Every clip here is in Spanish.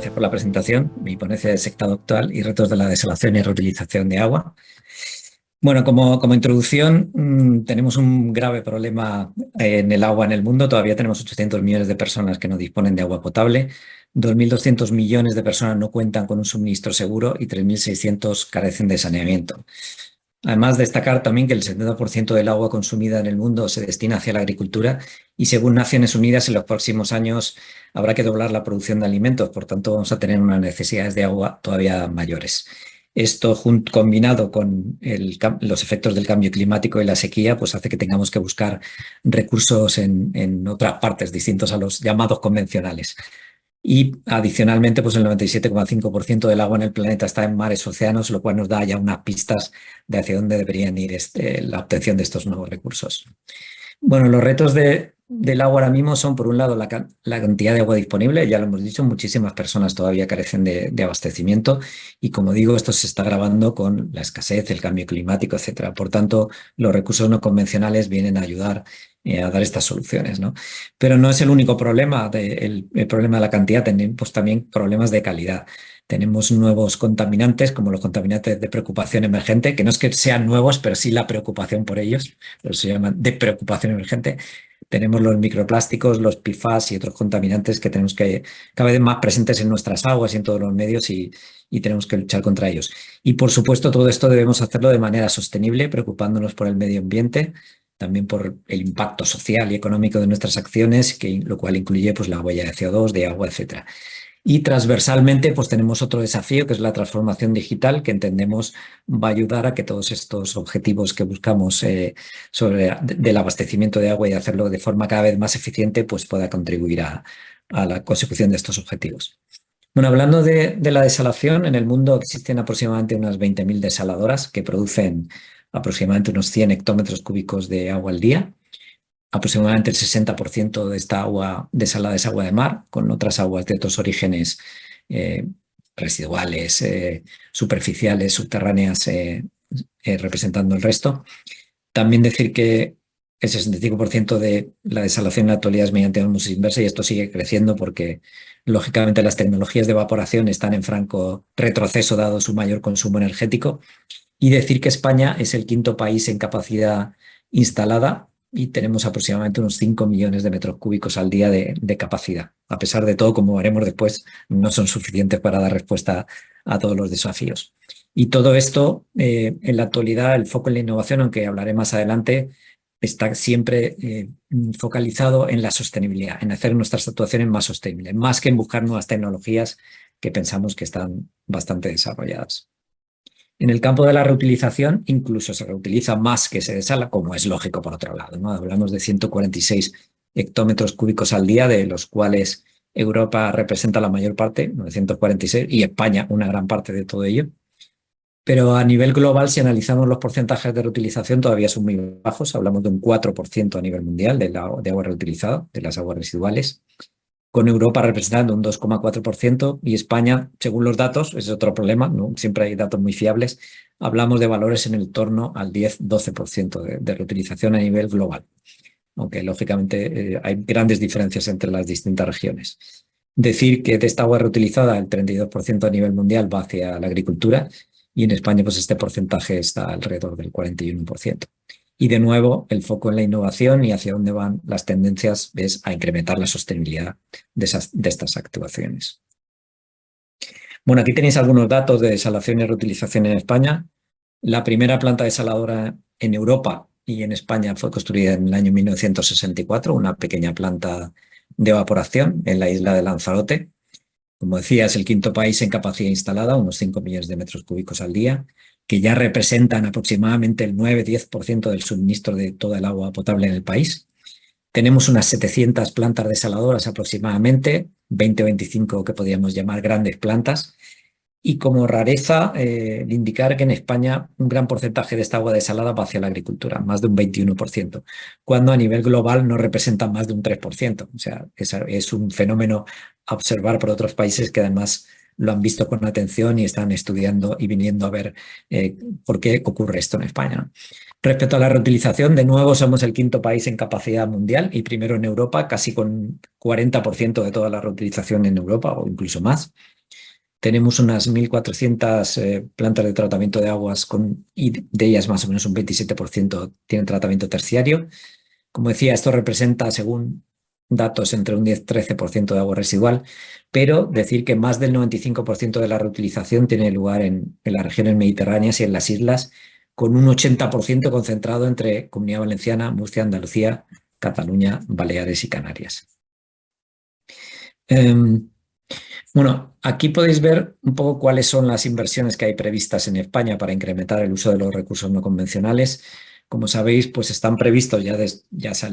gracias por la presentación. Mi ponencia de secado actual y retos de la desalación y reutilización de agua. Bueno, como introducción, tenemos un grave problema en el agua en el mundo. Todavía tenemos 800 millones de personas que no disponen de agua potable, 2.200 millones de personas no cuentan con un suministro seguro y 3.600 carecen de saneamiento. Además, destacar también que el 70% del agua consumida en el mundo se destina hacia la agricultura y, según Naciones Unidas, en los próximos años habrá que doblar la producción de alimentos. Por tanto, vamos a tener unas necesidades de agua todavía mayores. Esto, combinado con los efectos del cambio climático y la sequía, pues hace que tengamos que buscar recursos en otras partes, distintos a los llamados convencionales. Y adicionalmente, pues el 97,5% del agua en el planeta está en mares o océanos, lo cual nos da ya unas pistas de hacia dónde deberían ir la obtención de estos nuevos recursos. Bueno, los retos del agua ahora mismo son, por un lado, la cantidad de agua disponible. Ya lo hemos dicho, muchísimas personas todavía carecen de abastecimiento y, como digo, esto se está agravando con la escasez, el cambio climático, etcétera. Por tanto, los recursos no convencionales vienen a ayudar a dar estas soluciones, ¿no? Pero no es el único problema, el problema de la cantidad, tenemos también problemas de calidad. Tenemos nuevos contaminantes, como los contaminantes de preocupación emergente, que no es que sean nuevos, pero sí la preocupación por ellos, pero se llaman de preocupación emergente. Tenemos los microplásticos, los PFAS y otros contaminantes que tenemos que cada vez más presentes en nuestras aguas y en todos los medios y tenemos que luchar contra ellos. Y, por supuesto, todo esto debemos hacerlo de manera sostenible, preocupándonos por el medio ambiente, también por el impacto social y económico de nuestras acciones, lo cual incluye pues, la huella de CO2, de agua, etcétera. Y transversalmente, pues tenemos otro desafío, que es la transformación digital, que entendemos va a ayudar a que todos estos objetivos que buscamos del abastecimiento de agua y hacerlo de forma cada vez más eficiente, pues pueda contribuir a la consecución de estos objetivos. Bueno, hablando de la desalación, en el mundo existen aproximadamente unas 20.000 desaladoras que producen aproximadamente unos 100 hectómetros cúbicos de agua al día. Aproximadamente el 60% de esta agua desalada es agua de mar, con otras aguas de otros orígenes residuales, superficiales, subterráneas, representando el resto. También decir que el 65% de la desalación en la actualidad es mediante osmosis inversa y esto sigue creciendo porque, lógicamente, las tecnologías de evaporación están en franco retroceso dado su mayor consumo energético. Y decir que España es el quinto país en capacidad instalada y tenemos aproximadamente unos 5 millones de metros cúbicos al día de capacidad. A pesar de todo, como veremos después, no son suficientes para dar respuesta a todos los desafíos. Y todo esto, en la actualidad, el foco en la innovación, aunque hablaré más adelante, está siempre focalizado en la sostenibilidad, en hacer nuestras actuaciones más sostenibles, más que en buscar nuevas tecnologías que pensamos que están bastante desarrolladas. En el campo de la reutilización, incluso se reutiliza más que se desala, como es lógico por otro lado, ¿no? Hablamos de 146 hectómetros cúbicos al día, de los cuales Europa representa la mayor parte, 946, y España una gran parte de todo ello. Pero a nivel global, si analizamos los porcentajes de reutilización, todavía son muy bajos. Hablamos de un 4% a nivel mundial de agua reutilizada, de las aguas residuales, con Europa representando un 2,4% y España, según los datos, ese es otro problema, ¿no? Siempre hay datos muy fiables, hablamos de valores en el torno al 10-12% de reutilización a nivel global, aunque lógicamente hay grandes diferencias entre las distintas regiones. Decir que de esta agua reutilizada el 32% a nivel mundial va hacia la agricultura y en España pues este porcentaje está alrededor del 41%. Y, de nuevo, el foco en la innovación y hacia dónde van las tendencias es a incrementar la sostenibilidad de estas actuaciones. Bueno, aquí tenéis algunos datos de desalación y reutilización en España. La primera planta desaladora en Europa y en España fue construida en el año 1964, una pequeña planta de evaporación en la isla de Lanzarote. Como decía, es el quinto país en capacidad instalada, unos 5 millones de metros cúbicos al día, que ya representan aproximadamente el 9-10% del suministro de toda el agua potable en el país. Tenemos unas 700 plantas desaladoras aproximadamente, 20 o 25 que podríamos llamar grandes plantas. Y como rareza, indicar que en España un gran porcentaje de esta agua desalada va hacia la agricultura, más de un 21%, cuando a nivel global no representa más de un 3%. O sea, es un fenómeno a observar por otros países que además lo han visto con atención y están estudiando y viniendo a ver por qué ocurre esto en España. Respecto a la reutilización, de nuevo somos el quinto país en capacidad mundial y primero en Europa, casi con 40% de toda la reutilización en Europa o incluso más. Tenemos unas 1.400 plantas de tratamiento de aguas y de ellas más o menos un 27% tienen tratamiento terciario. Como decía, esto representa, según datos, entre un 10-13% de agua residual, pero decir que más del 95% de la reutilización tiene lugar en las regiones mediterráneas y en las islas, con un 80% concentrado entre Comunidad Valenciana, Murcia, Andalucía, Cataluña, Baleares y Canarias. Bueno, aquí podéis ver un poco cuáles son las inversiones que hay previstas en España para incrementar el uso de los recursos no convencionales. Como sabéis, pues están previstos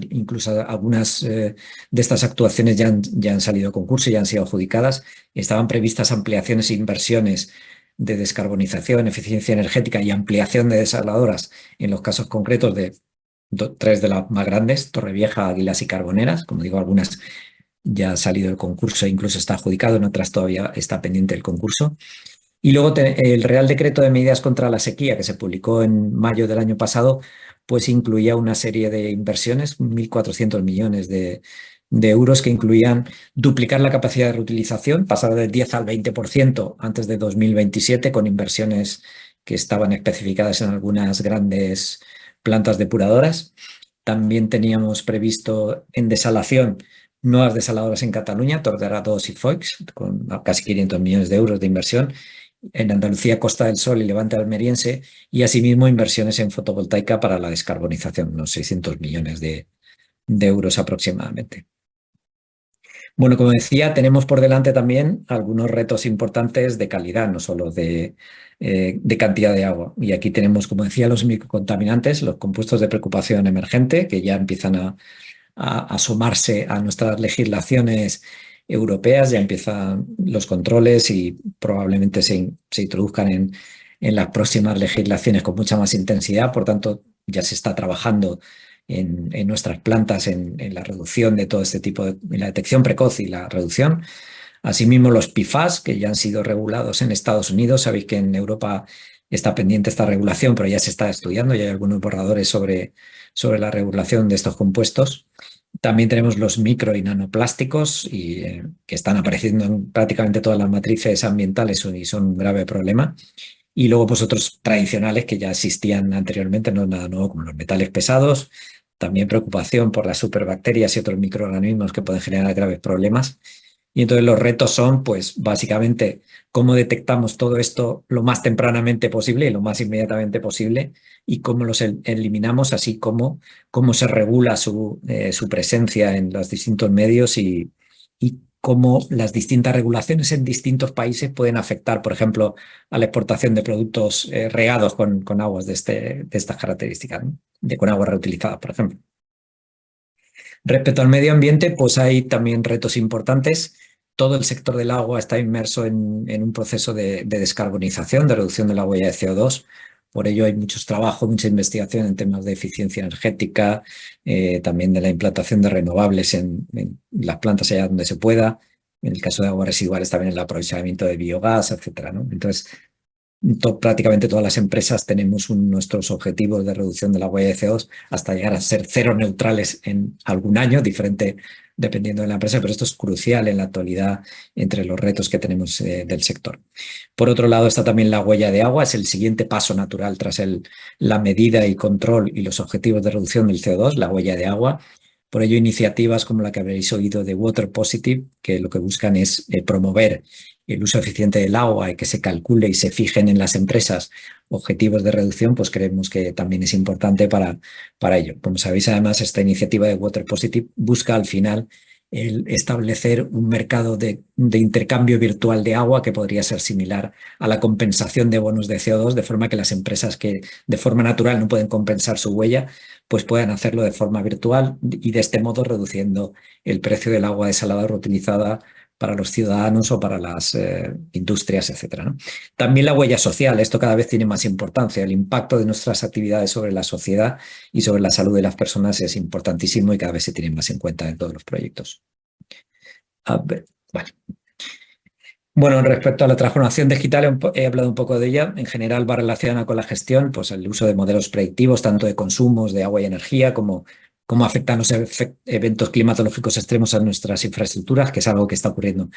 incluso algunas de estas actuaciones ya han salido a concurso, ya han sido adjudicadas. Estaban previstas ampliaciones e inversiones de descarbonización, eficiencia energética y ampliación de desaladoras en los casos concretos de tres de las más grandes, Torrevieja, Águilas y Carboneras. Como digo, algunas ya ha salido el concurso, incluso está adjudicado, en otras todavía está pendiente el concurso. Y luego el Real Decreto de Medidas contra la Sequía, que se publicó en mayo del año pasado, pues incluía una serie de inversiones, 1.400 millones de euros, que incluían duplicar la capacidad de reutilización, pasar del 10 al 20% antes de 2027, con inversiones que estaban especificadas en algunas grandes plantas depuradoras. También teníamos previsto en desalación nuevas desaladoras en Cataluña, Tordera 2 y Foix, con casi 500 millones de euros de inversión. En Andalucía, Costa del Sol y Levante Almeriense, y asimismo inversiones en fotovoltaica para la descarbonización, unos 600 millones de euros aproximadamente. Bueno, como decía, tenemos por delante también algunos retos importantes de calidad, no solo de cantidad de agua. Y aquí tenemos, como decía, los microcontaminantes, los compuestos de preocupación emergente, que ya empiezan a asomarse a nuestras legislaciones europeas, ya empiezan los controles y probablemente se introduzcan en las próximas legislaciones con mucha más intensidad. Por tanto, ya se está trabajando en nuestras plantas en la reducción de todo este tipo en la detección precoz y la reducción. Asimismo, los PFAS, que ya han sido regulados en Estados Unidos. Sabéis que en Europa está pendiente esta regulación, pero ya se está estudiando y hay algunos borradores sobre la regulación de estos compuestos. También tenemos los micro y nanoplásticos que están apareciendo en prácticamente todas las matrices ambientales y son un grave problema. Y luego pues otros tradicionales que ya existían anteriormente, no es nada nuevo, como los metales pesados. También preocupación por las superbacterias y otros microorganismos que pueden generar graves problemas. Y entonces los retos son, pues, básicamente cómo detectamos todo esto lo más tempranamente posible y lo más inmediatamente posible y cómo los eliminamos, así como cómo se regula su presencia en los distintos medios y cómo las distintas regulaciones en distintos países pueden afectar, por ejemplo, a la exportación de productos regados con aguas de estas características, ¿no? Con aguas reutilizadas, por ejemplo. Respecto al medio ambiente, pues hay también retos importantes. Todo el sector del agua está inmerso en un proceso de descarbonización, de reducción de la huella de CO2. Por ello hay muchos trabajos, mucha investigación en temas de eficiencia energética, también de la implantación de renovables en las plantas allá donde se pueda. En el caso de aguas residuales también el aprovechamiento de biogás, etcétera, ¿no? Entonces, prácticamente todas las empresas tenemos nuestros objetivos de reducción de la huella de CO2 hasta llegar a ser cero neutrales en algún año, diferente dependiendo de la empresa, pero esto es crucial en la actualidad entre los retos que tenemos del sector. Por otro lado está también la huella de agua, es el siguiente paso natural tras la medida y control y los objetivos de reducción del CO2, la huella de agua. Por ello, iniciativas como la que habréis oído de Water Positive, que lo que buscan es promover el uso eficiente del agua y que se calcule y se fijen en las empresas objetivos de reducción, pues creemos que también es importante para ello. Como sabéis, además, esta iniciativa de Water Positive busca al final el establecer un mercado de intercambio virtual de agua que podría ser similar a la compensación de bonos de CO2, de forma que las empresas que de forma natural no pueden compensar su huella, pues puedan hacerlo de forma virtual y de este modo reduciendo el precio del agua desalada reutilizada para los ciudadanos o para las industrias, etcétera, ¿no? También la huella social, esto cada vez tiene más importancia. El impacto de nuestras actividades sobre la sociedad y sobre la salud de las personas es importantísimo y cada vez se tiene más en cuenta en todos los proyectos. A ver, vale. Bueno, respecto a la transformación digital, he hablado un poco de ella. En general va relacionada con la gestión, pues el uso de modelos predictivos, tanto de consumos de agua y energía como cómo afectan los eventos climatológicos extremos a nuestras infraestructuras, que es algo que está ocurriendo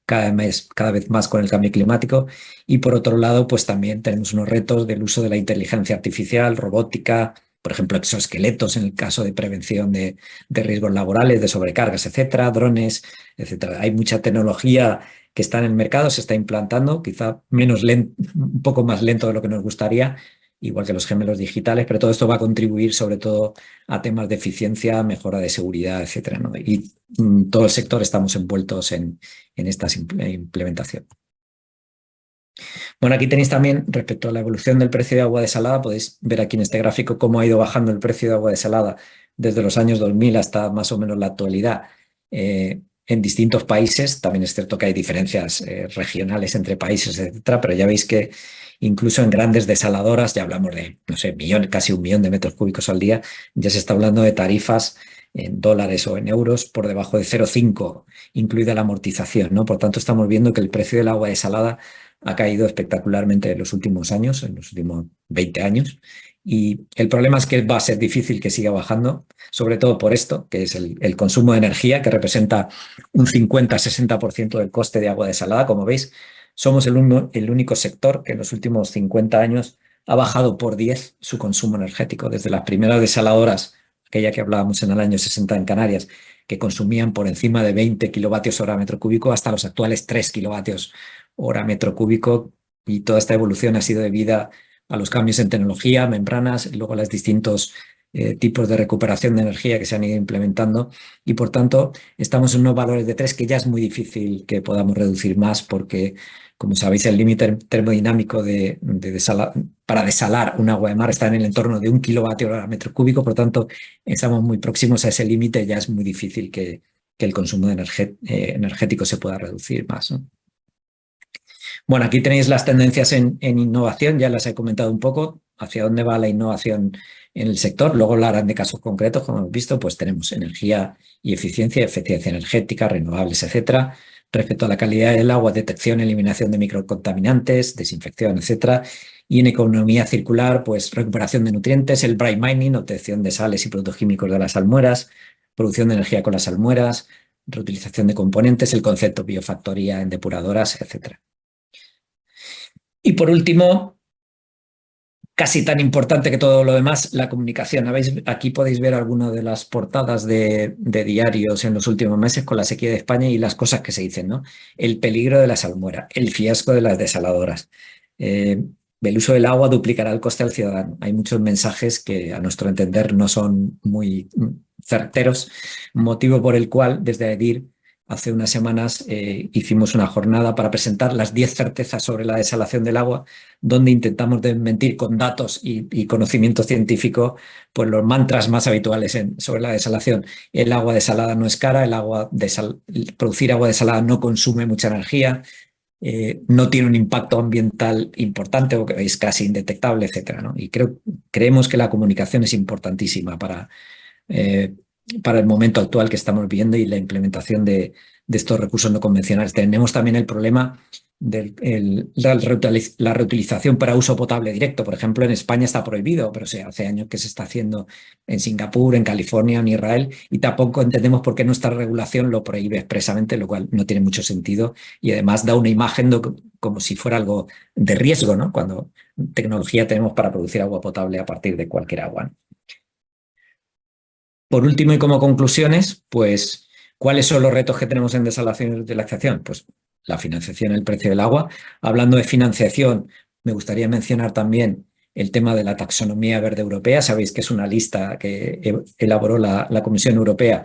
cada vez más con el cambio climático. Y por otro lado, pues también tenemos unos retos del uso de la inteligencia artificial, robótica, por ejemplo, exoesqueletos en el caso de prevención de riesgos laborales, de sobrecargas, etcétera, drones, etcétera. Hay mucha tecnología que está en el mercado, se está implantando, quizá menos lento, un poco más lento de lo que nos gustaría, igual que los gemelos digitales, pero todo esto va a contribuir sobre todo a temas de eficiencia, mejora de seguridad, etcétera, ¿no? Y todo el sector estamos envueltos en esta implementación. Bueno, aquí tenéis también, respecto a la evolución del precio de agua desalada, podéis ver aquí en este gráfico cómo ha ido bajando el precio de agua desalada desde los años 2000 hasta más o menos la actualidad en distintos países. También es cierto que hay diferencias regionales entre países, etcétera, pero ya veis que incluso en grandes desaladoras, ya hablamos de, no sé, casi 1 millón de metros cúbicos al día, ya se está hablando de tarifas en dólares o en euros por debajo de 0,5, incluida la amortización, ¿no? Por tanto, estamos viendo que el precio del agua desalada ha caído espectacularmente en los últimos años, en los últimos 20 años. Y el problema es que va a ser difícil que siga bajando, sobre todo por esto, que es el consumo de energía, que representa un 50-60% del coste de agua desalada. Como veis, somos el único sector que en los últimos 50 años ha bajado por 10 su consumo energético. Desde las primeras desaladoras, aquella que hablábamos en el año 60 en Canarias, que consumían por encima de 20 kilovatios hora metro cúbico, hasta los actuales 3 kilovatios hora metro cúbico, y toda esta evolución ha sido debida a los cambios en tecnología, membranas, y luego a los distintos tipos de recuperación de energía que se han ido implementando, y por tanto estamos en unos valores de 3 que ya es muy difícil que podamos reducir más porque, como sabéis, el límite termodinámico para desalar un agua de mar está en el entorno de 1 kilovatio hora metro cúbico, por tanto estamos muy próximos a ese límite, ya es muy difícil que el consumo energético se pueda reducir más, ¿no? Bueno, aquí tenéis las tendencias en innovación, ya las he comentado un poco, hacia dónde va la innovación en el sector. Luego hablarán de casos concretos, como hemos visto, pues tenemos energía y eficiencia energética, renovables, etcétera. Respecto a la calidad del agua, detección, eliminación de microcontaminantes, desinfección, etcétera. Y en economía circular, pues recuperación de nutrientes, el brine mining, obtención de sales y productos químicos de las salmueras, producción de energía con las salmueras, reutilización de componentes, el concepto biofactoría en depuradoras, etcétera. Y por último, casi tan importante que todo lo demás, la comunicación. Aquí podéis ver algunas de las portadas de diarios en los últimos meses con la sequía de España y las cosas que se dicen, ¿no? El peligro de la salmuera, el fiasco de las desaladoras. El uso del agua duplicará el coste al ciudadano. Hay muchos mensajes que, a nuestro entender, no son muy certeros, motivo por el cual, desde AEDIR, hace unas semanas hicimos una jornada para presentar las 10 certezas sobre la desalación del agua, donde intentamos desmentir con datos y conocimiento científico pues los mantras más habituales sobre la desalación. El agua desalada no es cara, producir agua desalada no consume mucha energía, no tiene un impacto ambiental importante o que es casi indetectable, etcétera, ¿no? Y creemos que la comunicación es importantísima para el momento actual que estamos viendo y la implementación de estos recursos no convencionales. Tenemos también el problema de la reutilización para uso potable directo. Por ejemplo, en España está prohibido, pero hace años que se está haciendo en Singapur, en California, en Israel, y tampoco entendemos por qué nuestra regulación lo prohíbe expresamente, lo cual no tiene mucho sentido y además da una imagen como si fuera algo de riesgo, ¿no? Cuando tecnología tenemos para producir agua potable a partir de cualquier agua, ¿no? Por último, y como conclusiones, pues, ¿cuáles son los retos que tenemos en desalación y utilización? Pues la financiación, el precio del agua. Hablando de financiación, me gustaría mencionar también el tema de la taxonomía verde europea. Sabéis que es una lista que elaboró la Comisión Europea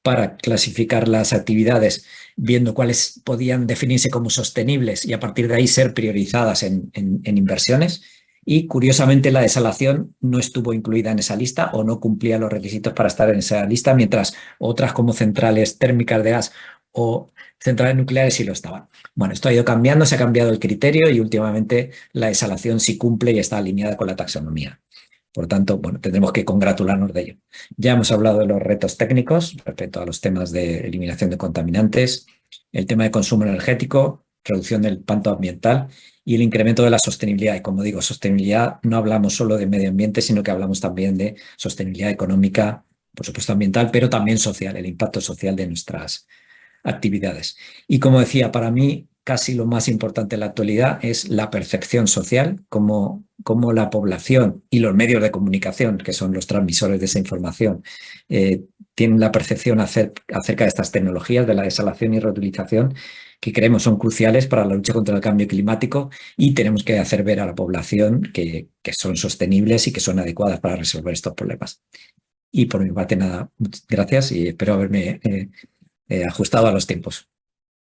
para clasificar las actividades, viendo cuáles podían definirse como sostenibles y a partir de ahí ser priorizadas en inversiones. Y curiosamente la desalación no estuvo incluida en esa lista o no cumplía los requisitos para estar en esa lista, mientras otras como centrales térmicas de gas o centrales nucleares sí lo estaban. Bueno, esto ha ido cambiando, se ha cambiado el criterio y últimamente la desalación sí cumple y está alineada con la taxonomía. Por tanto, bueno, tendremos que congratularnos de ello. Ya hemos hablado de los retos técnicos respecto a los temas de eliminación de contaminantes, el tema de consumo energético, reducción del impacto ambiental y el incremento de la sostenibilidad. Y como digo, sostenibilidad no hablamos solo de medio ambiente, sino que hablamos también de sostenibilidad económica por supuesto ambiental, pero también social, el impacto social de nuestras actividades. Y como decía, para mí casi lo más importante en la actualidad es la percepción social, como la población y los medios de comunicación, que son los transmisores de esa información, tienen la percepción acerca de estas tecnologías, de la desalación y reutilización, que creemos son cruciales para la lucha contra el cambio climático, y tenemos que hacer ver a la población que son sostenibles y que son adecuadas para resolver estos problemas. Y por mi parte, nada, muchas gracias y espero haberme ajustado a los tiempos.